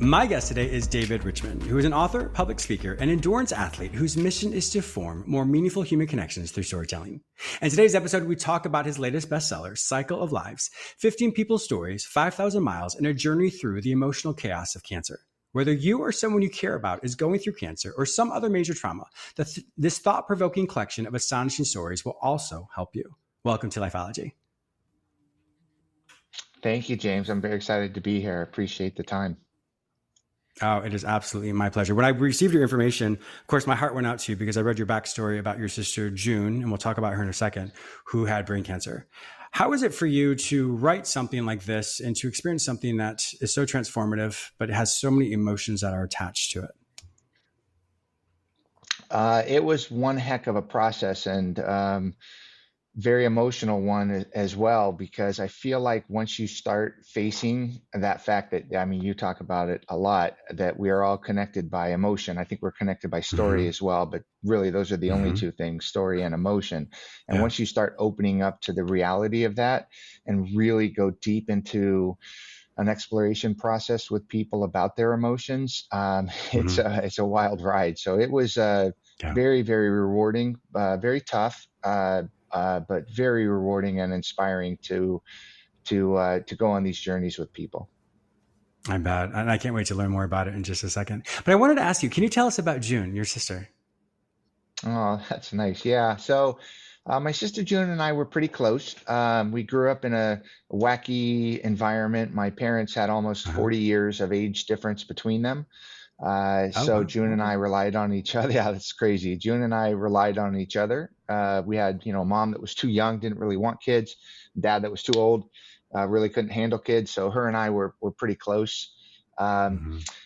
My guest today is David Richman, who is an author, public speaker, and endurance athlete whose mission is to form more meaningful human connections through storytelling. In today's episode, we talk about his latest bestseller, Cycle of Lives, 15 people's stories, 5,000 miles, and a journey through the emotional chaos of cancer. Whether you or someone you care about is going through cancer or some other major trauma, this thought-provoking collection of astonishing stories will also help you. Welcome to Lifeology. Thank you, James. I'm very excited to be here. I appreciate the time. Oh, it is absolutely my pleasure. When I received your information, of course, my heart went out to you because I read your backstory about your sister, June, and we'll talk about her in a second, who had brain cancer. How is it for you to write something like this and to experience something that is so transformative, but it has so many emotions that are attached to it? It was one heck of a process and very emotional one as well, because I feel like once you start facing that fact that, I mean, you talk about it a lot, that we are all connected by emotion. I think we're connected by story as well, but really those are the only two things, story and emotion. And once you start opening up to the reality of that and really go deep into an exploration process with people about their emotions, it's a wild ride. So it was very, very rewarding, very tough, but very rewarding and inspiring to go on these journeys with people. I bet. And I can't wait to learn more about it in just a second. But I wanted to ask you, can you tell us about June, your sister? Oh, that's nice. Yeah. So my sister June and I were pretty close. We grew up in a wacky environment. My parents had almost 40 years of age difference between them. So June and I relied on each other. Yeah, that's crazy. June and I relied on each other. We had, a mom that was too young, didn't really want kids, dad that was too old, really couldn't handle kids. So her and I were pretty close.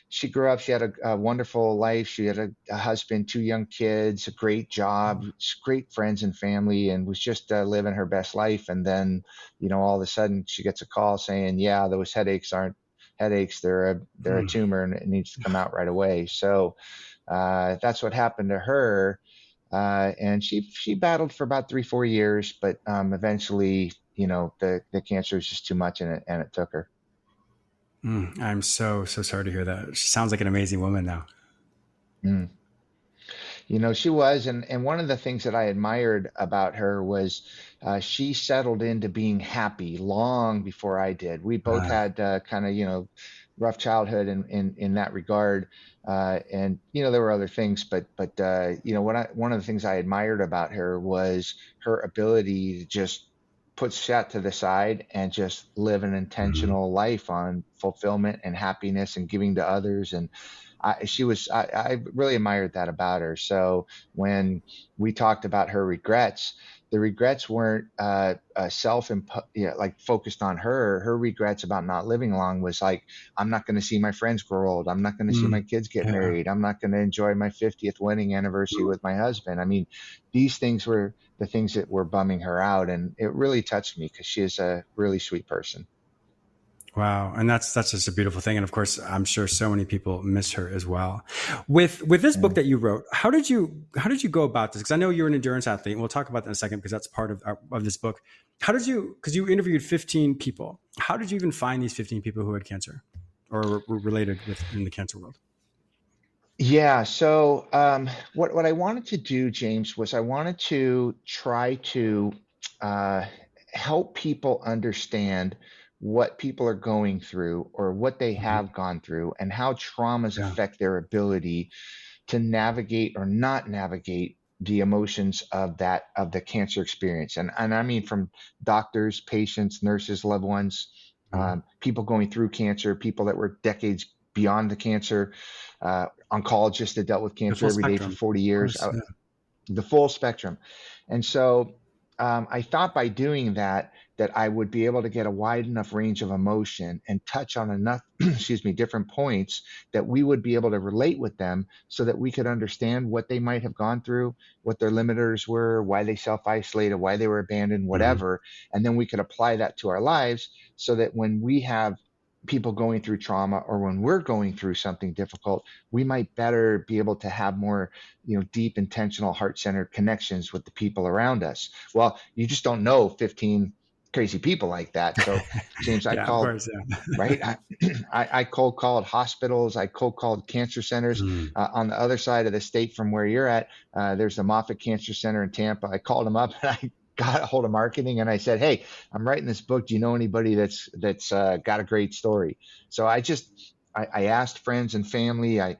She grew up, she had a wonderful life. She had a husband, two young kids, a great job, great friends and family, and was just living her best life. And then, all of a sudden she gets a call saying, yeah, those headaches aren't headaches. They're a tumor and it needs to come out right away. So that's what happened to her. And she battled for about 3-4 years, but eventually, the cancer was just too much and it took her. I'm so sorry to hear that. She sounds like an amazing woman now. She was, and one of the things that I admired about her was she settled into being happy long before I did. We both had kind of, rough childhood in that regard. And, there were other things, but one of the things I admired about her was her ability to just put that to the side and just live an intentional life on fulfillment and happiness and giving to others. And I really admired that about her. So when we talked about her regrets, the regrets weren't like focused on her. Her regrets about not living long was like, I'm not going to see my friends grow old. I'm not going to see my kids get married. I'm not going to enjoy my 50th wedding anniversary with my husband. I mean, these things were the things that were bumming her out, and it really touched me because she is a really sweet person. Wow. And that's just a beautiful thing. And of course, I'm sure so many people miss her as well. With this book that you wrote, how did you go about this? Because I know you're an endurance athlete, and we'll talk about that in a second because that's part of this book. Because you interviewed 15 people. How did you even find these 15 people who had cancer or were related in the cancer world? Yeah. So what I wanted to do, James, was I wanted to try to help people understand what people are going through or what they have gone through and how traumas affect their ability to navigate or not navigate the emotions of the cancer experience. And I mean from doctors, patients, nurses, loved ones, people going through cancer, people that were decades beyond the cancer, oncologists that dealt with cancer every day for 40 years, the full spectrum. And so I thought by doing that I would be able to get a wide enough range of emotion and touch on enough, different points that we would be able to relate with them so that we could understand what they might have gone through, what their limiters were, why they self-isolated, why they were abandoned, whatever. And then we could apply that to our lives so that when we have people going through trauma or when we're going through something difficult, we might better be able to have more, deep, intentional, heart-centered connections with the people around us. Well, you just don't know 15 crazy people like that. So James, I Yeah, of called, course. Yeah. right? I cold called hospitals. I cold called cancer centers Mm. on the other side of the state from where you're at. There's the Moffitt Cancer Center in Tampa. I called them up and I got a hold of marketing and I said, "Hey, I'm writing this book. Do you know anybody that's got a great story?" So I asked friends and family. I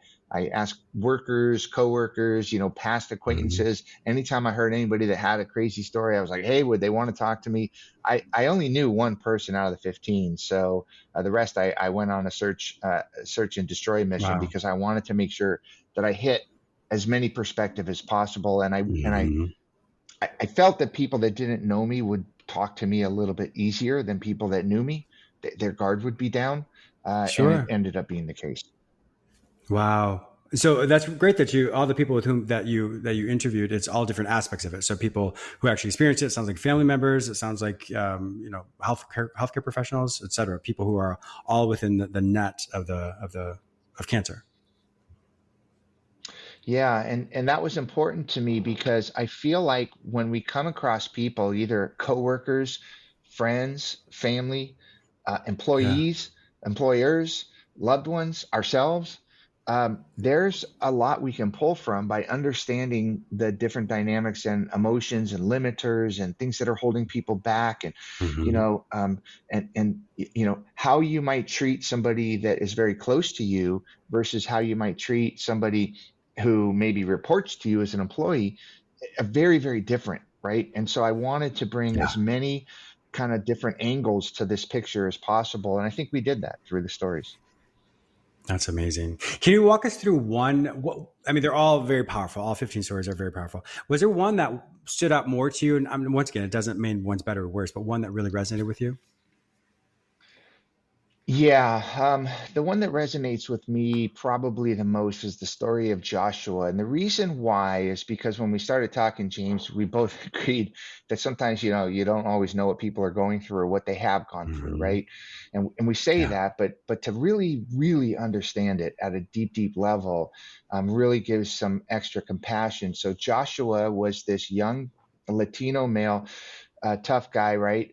asked workers, coworkers, past Mhm. acquaintances. Anytime I heard anybody that had a crazy story, I was like, "Hey, would they want to talk to me?" I only knew one person out of the 15, so the rest I went on a search and destroy mission Wow. because I wanted to make sure that I hit as many perspective as possible, and Mhm. I felt that people that didn't know me would talk to me a little bit easier than people that knew me. Their guard would be down, and it Sure. ended up being the case. Wow. So that's great that all the people with whom that you interviewed, it's all different aspects of it. So people who actually experienced it, sounds like family members, it sounds like, healthcare professionals, et cetera, people who are all within the net of cancer. Yeah, and that was important to me because I feel like when we come across people, either coworkers, friends, family, Yeah. employees, employers, loved ones, ourselves, there's a lot we can pull from by understanding the different dynamics and emotions and limiters and things that are holding people back, and you Hmm. know, um, how you might treat somebody that is very close to you versus how you might treat somebody who maybe reports to you as an employee, very, very different, right? And so I wanted to bring Yeah. as many kind of different angles to this picture as possible. And I think we did that through the stories. That's amazing. Can you walk us through one? I mean, they're all very powerful. All 15 stories are very powerful. Was there one that stood out more to you? And I mean, once again, it doesn't mean one's better or worse, but one that really resonated with you? Yeah, the one that resonates with me probably the most is the story of Joshua. And the reason why is because when we started talking, James, we both agreed that sometimes, you don't always know what people are going through or what they have gone through, Hmm. right? And we say Yeah. that, but to really, really understand it at a deep, deep level, really gives some extra compassion. So Joshua was this young Latino male, tough guy, right?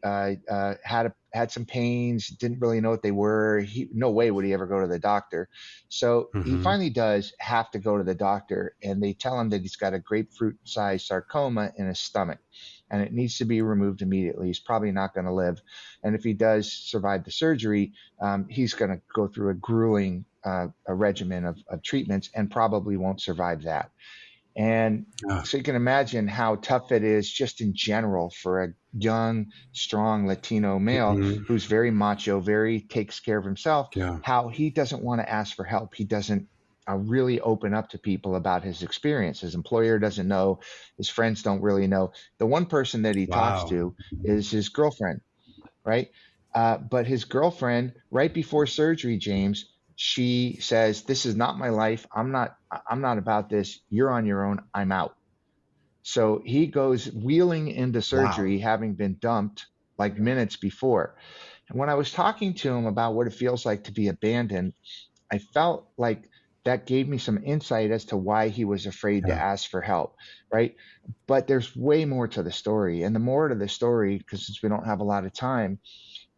Had some pains, didn't really know what they were. No way would he ever go to the doctor. So he Hmm. finally does have to go to the doctor, and they tell him that he's got a grapefruit-sized sarcoma in his stomach, and it needs to be removed immediately. He's probably not going to live, and if he does survive the surgery, he's going to go through a grueling a regimen of treatments and probably won't survive that. And Oh. so you can imagine how tough it is just in general for a young, strong Latino male Hmm. who's very macho, very takes care of himself, Yeah. how he doesn't want to ask for help. He doesn't really open up to people about his experience. His employer doesn't know, his friends don't really know. The one person that he talks Wow. to is his girlfriend, right? But his girlfriend, right before surgery, James, she says, "This is not my life. I'm not about this. You're on your own. I'm out." So he goes wheeling into Wow. surgery, having been dumped like minutes before. And when I was talking to him about what it feels like to be abandoned, I felt like that gave me some insight as to why he was afraid to Yeah. ask for help, right? But there's way more to the story. And the more to the story, because since we don't have a lot of time,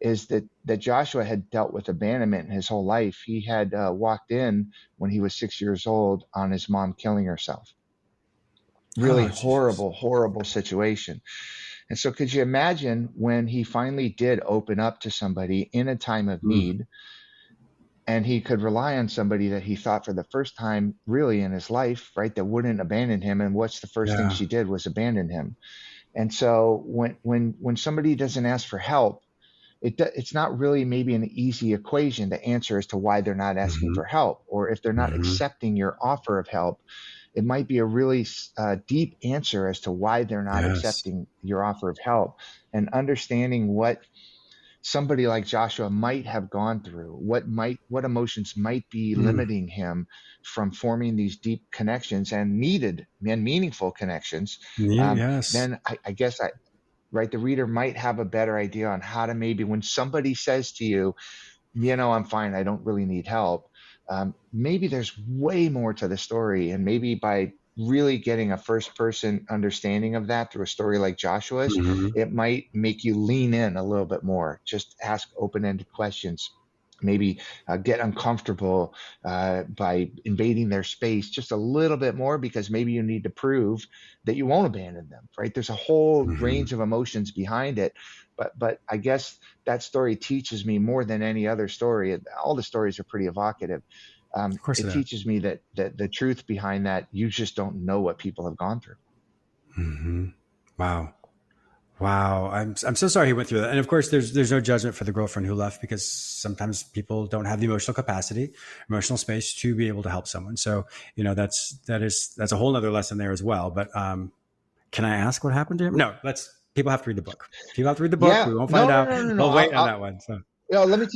is that Joshua had dealt with abandonment his whole life. He had walked in when he was 6 years old on his mom killing herself. Really Oh, Jesus. horrible, horrible situation. And so, could you imagine when he finally did open up to somebody in a time of Mm. need, and he could rely on somebody that he thought for the first time really in his life, right, that wouldn't abandon him? And what's the first thing Yeah. she did was abandon him. And so, when somebody doesn't ask for help, it's not really maybe an easy equation to answer as to why they're not asking Hmm. for help, or if they're not Hmm. accepting your offer of help. It might be a really deep answer as to why they're not Yes. accepting your offer of help, and understanding what somebody like Joshua might have gone through, what emotions might be Mm. limiting him from forming these deep connections and needed and meaningful connections. Yes. Then I guess right, the reader might have a better idea on how to, maybe when somebody says to you, "I'm fine, I don't really need help," maybe there's way more to the story, and maybe by really getting a first person understanding of that through a story like Joshua's, Hmm. it might make you lean in a little bit more. Just ask open ended questions. Maybe get uncomfortable by invading their space just a little bit more, because maybe you need to prove that you won't abandon them, right? There's a whole Hmm. range of emotions behind it. But I guess that story teaches me more than any other story. All the stories are pretty evocative. Of course It it is. teaches me that the truth behind that, you just don't know what people have gone through. Hmm. Wow. Wow, I'm so sorry he went through that. And of course, there's no judgment for the girlfriend who left, because sometimes people don't have the emotional capacity, emotional space to be able to help someone. So that's a whole other lesson there as well. But can I ask what happened to him? No, let's. People have to read the book. People have to read the book. Yeah, We won't find no, no, out. no, no, no. We'll wait on that one. So Let me.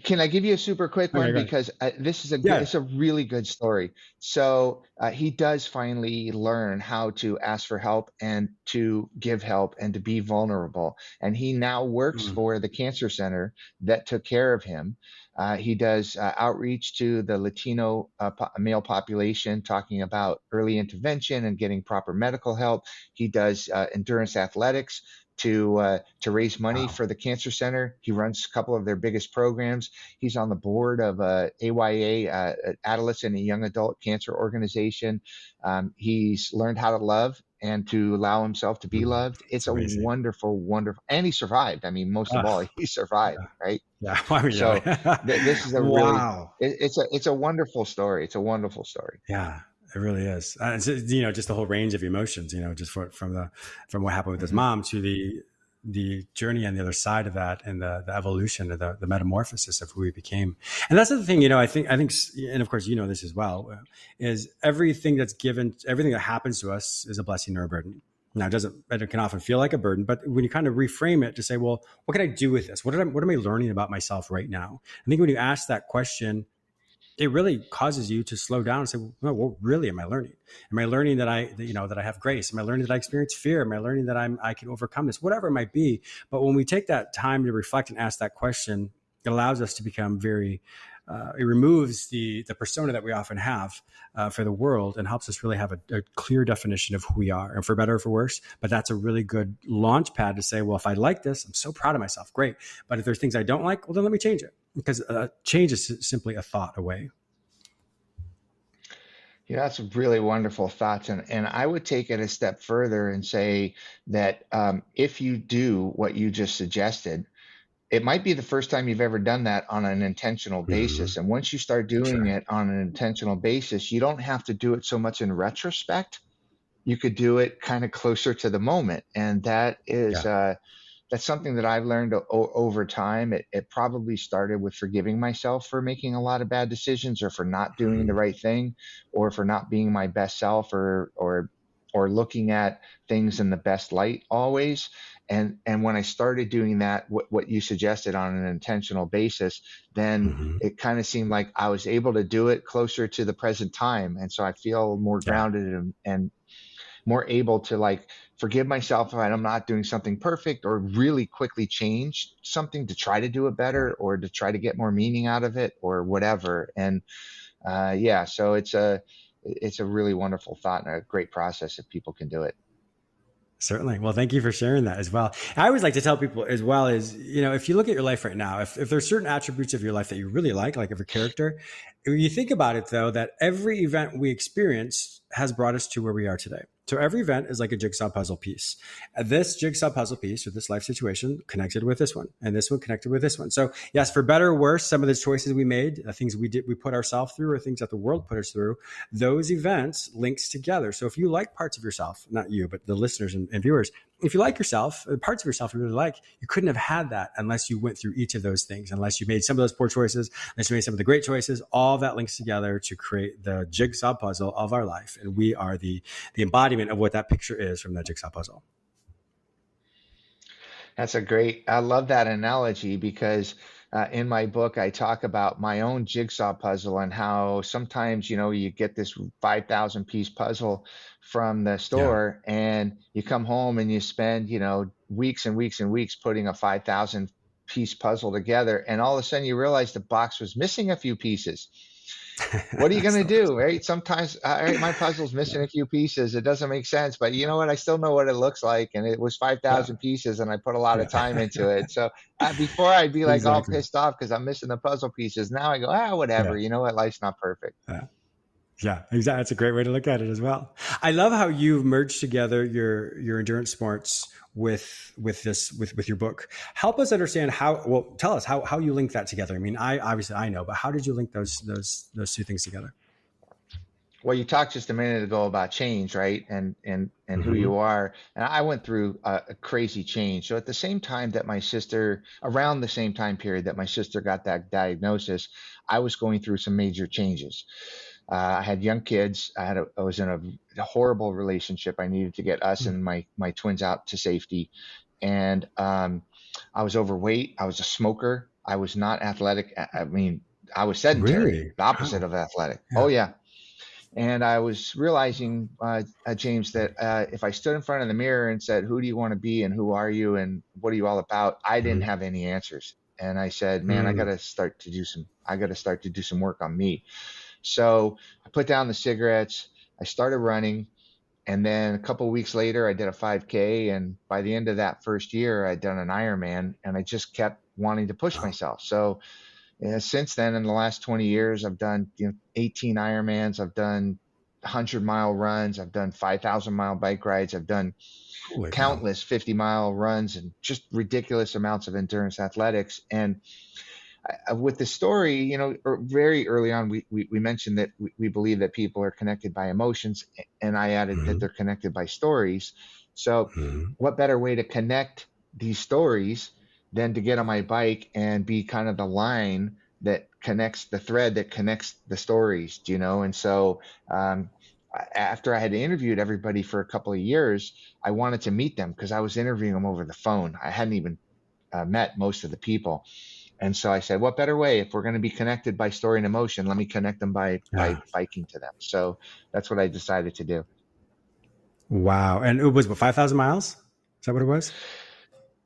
Can I give you a super quick okay, one, go ahead. because this is Yeah. it's a really good story. So he does finally learn how to ask for help and to give help and to be vulnerable. And he now works Mm. for the cancer center that took care of him. He does outreach to the Latino male population, talking about early intervention and getting proper medical help. He does endurance athletics to raise money Wow. for the cancer center. He runs a couple of their biggest programs. He's on the board of AYA, Adolescent and Young Adult Cancer Organization. He's learned how to love and to allow himself to be Mm. loved. It's It's a amazing. wonderful, wonderful, and he survived. I mean, most of all, Oh, he survived, yeah. right? Yeah. I mean, So yeah. this is a really, Wow. it's a wonderful story. It's a wonderful story. Yeah, it really is. It's, just the whole range of emotions. Just from what happened with his Hmm. mom to the journey on the other side of that, and the evolution of the metamorphosis of who he became. And that's the thing. I think, and of course, this as well, is everything that's given, everything that happens to us is a blessing or a burden. Now, it can often feel like a burden, but when you kind of reframe it to say, well, what can I do with this? What am I learning about myself right now? I think when you ask that question, it really causes you to slow down and say, well, what really am I learning? Am I learning that I have grace? Am I learning that I experience fear? Am I learning that I can overcome this? Whatever it might be. But when we take that time to reflect and ask that question, it allows us to become it removes the persona that we often have for the world, and helps us really have a clear definition of who we are, and for better or for worse. But that's a really good launch pad to say, well, if I like this, I'm so proud of myself. Great. But if there's things I don't like, well, then let me change it, because change is simply a thought away. Yeah, that's really wonderful thoughts. And I would take it a step further and say that if you do what you just suggested, it might be the first time you've ever done that on an intentional Mm-hmm. basis. And once you start For doing sure. it on an intentional basis, you don't have to do it so much in retrospect. You could do it kind of closer to the moment. And Yeah. that's something that I've learned over time. It probably started with forgiving myself for making a lot of bad decisions, or for not doing the Mm-hmm. right thing, or for not being my best self, or looking at things in the best light always. And when I started doing that, what you suggested, on an intentional basis, then Mm-hmm. it kind of seemed like I was able to do it closer to the present time. And so I feel more Yeah. grounded and more able to like forgive myself if I'm not doing something perfect, or really quickly change something to try to do it Yeah. better, or to try to get more meaning out of it, or whatever. And yeah, so it's a really wonderful thought and a great process if people can do it. Certainly. Well, thank you for sharing that as well. I always like to tell people as well is, if you look at your life right now, if there's certain attributes of your life that you really like of a character, if you think about it though, that every event we experience has brought us to where we are today. So every event is like a jigsaw puzzle piece. This jigsaw puzzle piece, or this life situation, connected with this one, and this one connected with this one. So yes, for better or worse, some of the choices we made, the things we did, we put ourselves through, or things that the world put us through, those events links together. So if you like parts of yourself, not you, but the listeners and viewers, if you like yourself, parts of yourself you really like, you couldn't have had that unless you went through each of those things, unless you made some of those poor choices, unless you made some of the great choices. All that links together to create the jigsaw puzzle of our life. And we are the embodiment of what that picture is from that jigsaw puzzle. I love that analogy, because in my book, I talk about my own jigsaw puzzle, and how sometimes, you get this 5,000 piece puzzle from the Yeah. store, and you come home and you spend, weeks and weeks and weeks putting a 5,000 piece puzzle together, and all of a sudden you realize the box was missing a few pieces. What are you going to So do, right? Sometimes, all right, my puzzle's missing yeah, a few pieces. It doesn't make sense, but you know what? I still know what it looks like, and it was yeah, 5,000 pieces, and I put a lot of time into yeah. it. So before I'd be like all Exactly. pissed off because I'm missing the puzzle pieces. Now I go, ah, whatever. Yeah. You know what? Life's not perfect. Yeah. Yeah, exactly. That's a great way to look at it as well. I love how you've merged together your endurance sports with your book. Help us understand how. Well, tell us how you link that together. I mean, I obviously I know, but how did you link those two things together? Well, you talked just a minute ago about change, right? And who Hmm. you are. And I went through a crazy change. So at the same time that my sister, around the same time period that my sister got that diagnosis, I was going through some major changes. I had young kids. I was in a horrible relationship. I needed to get us and my twins out to safety. And I was overweight. I was a smoker. I was not athletic. I mean, I was sedentary, Really? the opposite Wow. of athletic. Oh Yeah. yeah. And I was realizing, James, that if I stood in front of the mirror and said, "Who do you want to be, and who are you, and what are you all about?" I didn't Hmm. have any answers. And I said, "Man, Mm. I got to start to do some work on me." So I put down the cigarettes. I started running, and then a couple of weeks later, I did a 5K. And by the end of that first year, I'd done an Ironman, and I just kept wanting to push Wow. myself. So since then, in the last 20 years, I've done 18 Ironmans. I've done 100-mile runs. I've done 5,000-mile bike rides. I've done Holy cow. countless 50-mile runs and just ridiculous amounts of endurance athletics. And with the story, very early on, we mentioned that we believe that people are connected by emotions, and I added that Hmm. they're connected by stories. So, Hmm. what better way to connect these stories than to get on my bike and be kind of the line that connects the thread that connects the stories, do you know? And so, um, after I had interviewed everybody for a couple of years, I wanted to meet them because I was interviewing them over the phone. I hadn't even met most of the people. And so I said, what better way if we're going to be connected by story and emotion? Let me connect them by Yeah. biking to them. So that's what I decided to do. Wow. And it was what 5,000 miles? Is that what it was?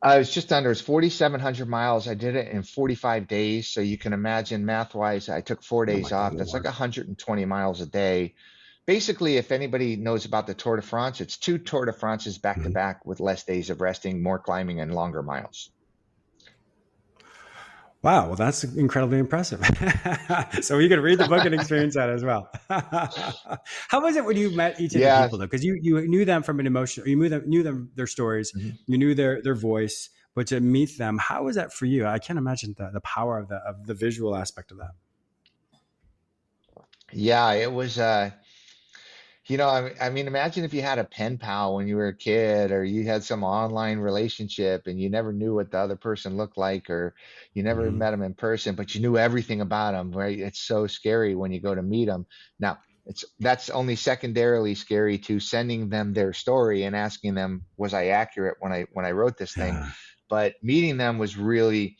I was just under, it's 4,700 miles. I did it in 45 days. So you can imagine math wise, I took four Oh days my good off. That's like lord. 120 miles a day. Basically, if anybody knows about the Tour de France, it's two Tour de France's back to Mhm. back with less days of resting, more climbing, and longer miles. Wow, well, that's incredibly impressive. So you could read the book and experience that as well. How was it when you met each of the Yeah. people though? Because you knew them from an emotion, you knew them their stories, Mhm. you knew their voice, but to meet them, how was that for you? I can't imagine the power of the visual aspect of that. Yeah, it was. I mean, imagine if you had a pen pal when you were a kid, or you had some online relationship and you never knew what the other person looked like, or you never Hmm. met them in person, but you knew everything about them, right? It's so scary when you go to meet them. Now, that's only secondarily scary to sending them their story and asking them, was I accurate when I wrote this thing? Yeah. But meeting them was really,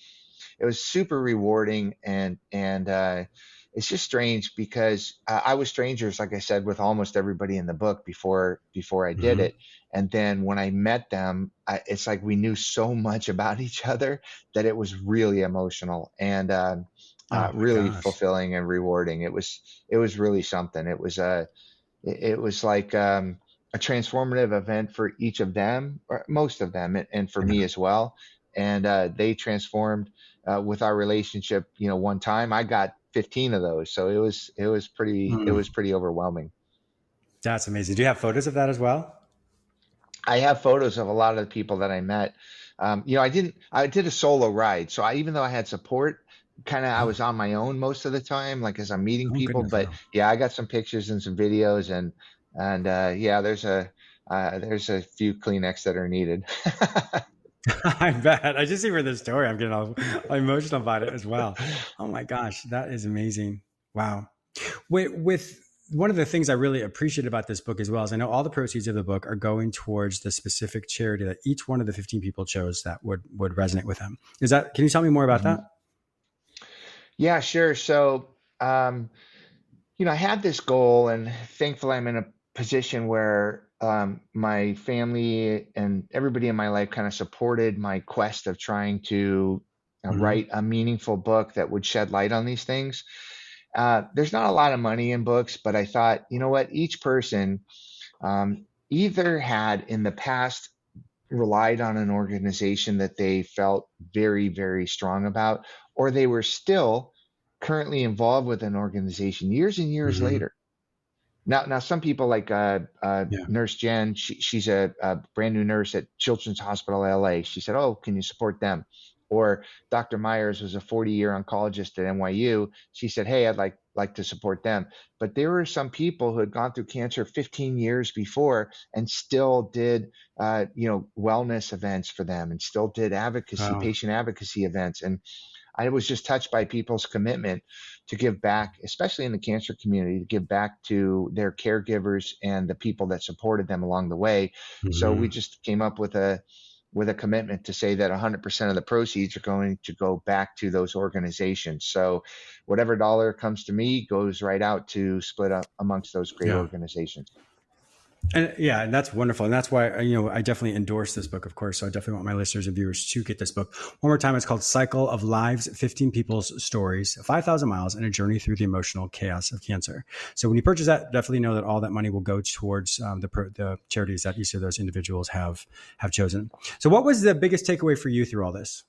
it was super rewarding, and it's just strange because I was strangers, like I said, with almost everybody in the book before I did Hmm. it. And then when I met them, it's like we knew so much about each other that it was really emotional and Oh my really gosh. fulfilling and rewarding. It was really something. It was like a transformative event for each of them, or most of them, and for me Yeah. as well. And they transformed with our relationship. One time I got 15 of those, so it was pretty overwhelming. That's amazing. Do you have photos of that as well? I have photos of a lot of the people that I met. I did a solo ride, so even though I had support, kind of I Oh, was on my own most of the time, like as I'm meeting oh people. goodness, But wow. yeah, I got some pictures and some videos, and yeah, there's a few Kleenex that are needed. I bet. I just hear the story. I'm getting all emotional about it as well. Oh my gosh, that is amazing. Wow. With one of the things I really appreciate about this book as well is I know all the proceeds of the book are going towards the specific charity that each one of the 15 people chose that would resonate with them. Is that? Can you tell me more about Mhm. that? Yeah, sure. So, um, I had this goal, and thankfully, I'm in a position where my family and everybody in my life kind of supported my quest of trying to Hmm. write a meaningful book that would shed light on these things. There's not a lot of money in books, but I thought, you know what, each person either had in the past relied on an organization that they felt very, very strong about, or they were still currently involved with an organization years and years Hmm. later. Now, some people like Yeah. Nurse Jen, she's a brand new nurse at Children's Hospital LA. She said, "Oh, can you support them?" Or Dr. Myers was a 40-year oncologist at NYU. She said, "Hey, I'd like to support them." But there were some people who had gone through cancer 15 years before and still did, wellness events for them, and still did Wow. patient advocacy events, and I was just touched by people's commitment to give back, especially in the cancer community, to give back to their caregivers and the people that supported them along the way. So we Hmm. just came up with a commitment to say that 100% of the proceeds are going to go back to those organizations. So whatever dollar comes to me goes right out to split up amongst those great Yeah. organizations. And yeah, and that's wonderful. And that's why, I definitely endorse this book, of course. So I definitely want my listeners and viewers to get this book. One more time, it's called Cycle of Lives, 15 People's Stories, 5,000 Miles and a Journey Through the Emotional Chaos of Cancer. So when you purchase that, definitely know that all that money will go towards the charities that each of those individuals have chosen. So what was the biggest takeaway for you through all this?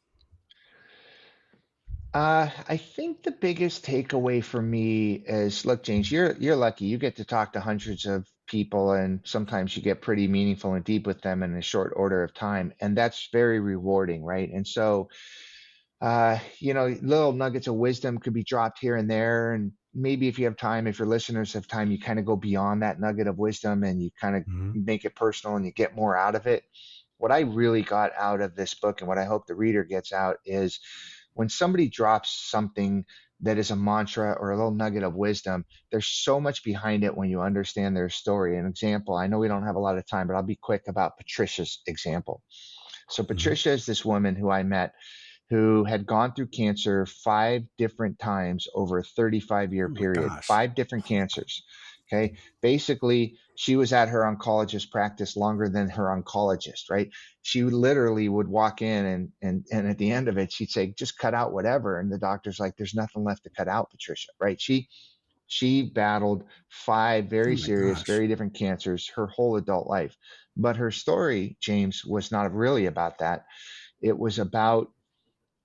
I think the biggest takeaway for me is, look, James, you're lucky. You get to talk to hundreds of people, and sometimes you get pretty meaningful and deep with them in a short order of time, and that's very rewarding, right? And so, little nuggets of wisdom could be dropped here and there, and maybe if you have time, if your listeners have time, you kind of go beyond that nugget of wisdom and you kind of Mm-hmm. make it personal and you get more out of it. What I really got out of this book and what I hope the reader gets out is when somebody drops something that is a mantra or a little nugget of wisdom, there's so much behind it when you understand their story. An example, I know we don't have a lot of time, but I'll be quick about Patricia's example. So, Mm-hmm. Patricia is this woman who I met who had gone through cancer 5 different times over a 35-year Oh my period, gosh. 5 different cancers. Okay. Basically, she was at her oncologist practice longer than her oncologist, right? She literally would walk in and at the end of it, she'd say, just cut out whatever. And the doctor's like, there's nothing left to cut out, Patricia, right? She battled 5 very Oh my serious, gosh. very different cancers her whole adult life. But her story, James, was not really about that. It was about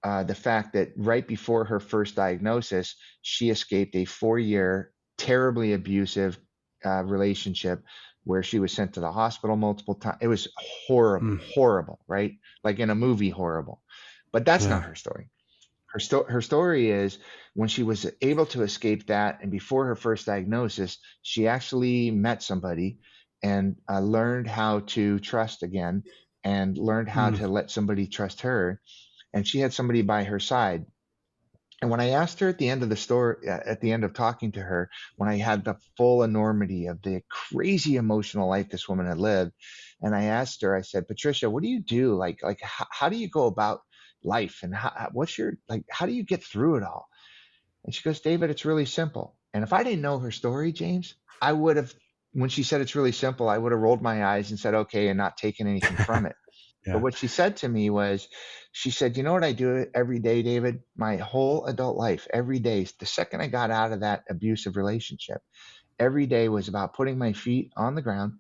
the fact that right before her first diagnosis, she escaped a 4-year, terribly abusive relationship where she was sent to the hospital multiple times. It was horrible, Mm. horrible, right? Like in a movie, horrible. But that's Yeah. not her story. Her story is when she was able to escape that, and before her first diagnosis, she actually met somebody and learned how to trust again, and learned how Mm. to let somebody trust her, and she had somebody by her side. And when I asked her at the end of the story, at the end of talking to her, when I had the full enormity of the crazy emotional life this woman had lived, and I asked her, I said, Patricia, what do you do? Like, how do you go about life, and what's your like? How do you get through it all? And she goes, David, it's really simple. And if I didn't know her story, James, I would have, when she said it's really simple, I would have rolled my eyes and said, okay, and not taken anything from it. But Yeah. what she said to me was, she said, you know what I do every day, David? My whole adult life, every day, the second I got out of that abusive relationship, every day was about putting my feet on the ground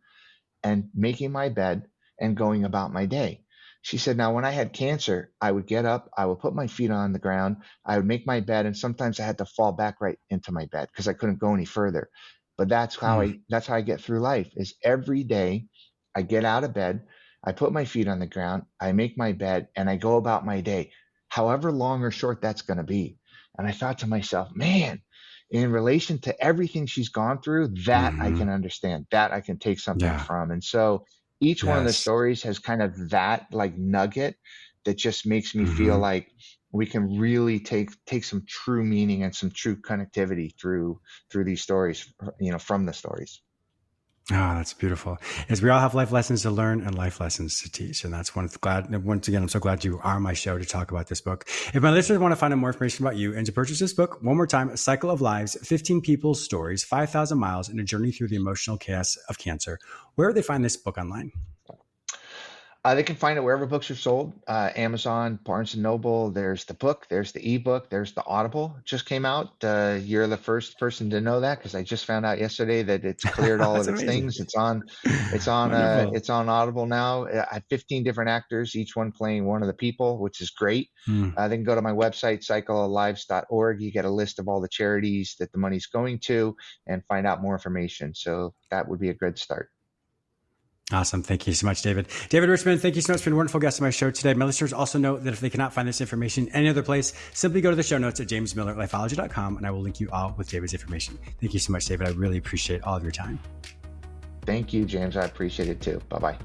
and making my bed and going about my day. She said, now, when I had cancer, I would get up, I would put my feet on the ground, I would make my bed, and sometimes I had to fall back right into my bed because I couldn't go any further. But Mm. that's how I get through life is every day I get out of bed, I put my feet on the ground, I make my bed, and I go about my day, however long or short that's going to be. And I thought to myself, man, in relation to everything she's gone through, that I Hmm. can understand, that I can take something Yeah. from. And so each one of the Yes. stories has kind of that like nugget that just makes me feel Hmm. like we can really take some true meaning and some true connectivity through these stories, from the stories. Ah, that's beautiful. As we all have life lessons to learn and life lessons to teach. And that's once again, I'm so glad you are on my show to talk about this book. If my listeners want to find out more information about you and to purchase this book, one more time, A Cycle of Lives, 15 People's Stories, 5,000 Miles and a Journey Through the Emotional Chaos of Cancer, where would they find this book online? They can find it wherever books are sold. Amazon, Barnes and Noble. There's the book. There's the ebook. There's the Audible. Just came out. You're the first person to know that because I just found out yesterday that it's cleared all That's of its amazing. things. Wonderful. It's on Audible now. I have 15 different actors, each one playing one of the people, which is great. Hmm. They can go to my website, cyclesoflives.org. You get a list of all the charities that the money's going to and find out more information. So that would be a good start. Awesome. Thank you so much, David. David Richman, thank you so much for being a wonderful guest on my show today. My listeners also note that if they cannot find this information any other place, simply go to the show notes at jamesmillerlifeology.com and I will link you all with David's information. Thank you so much, David. I really appreciate all of your time. Thank you, James. I appreciate it too. Bye-bye.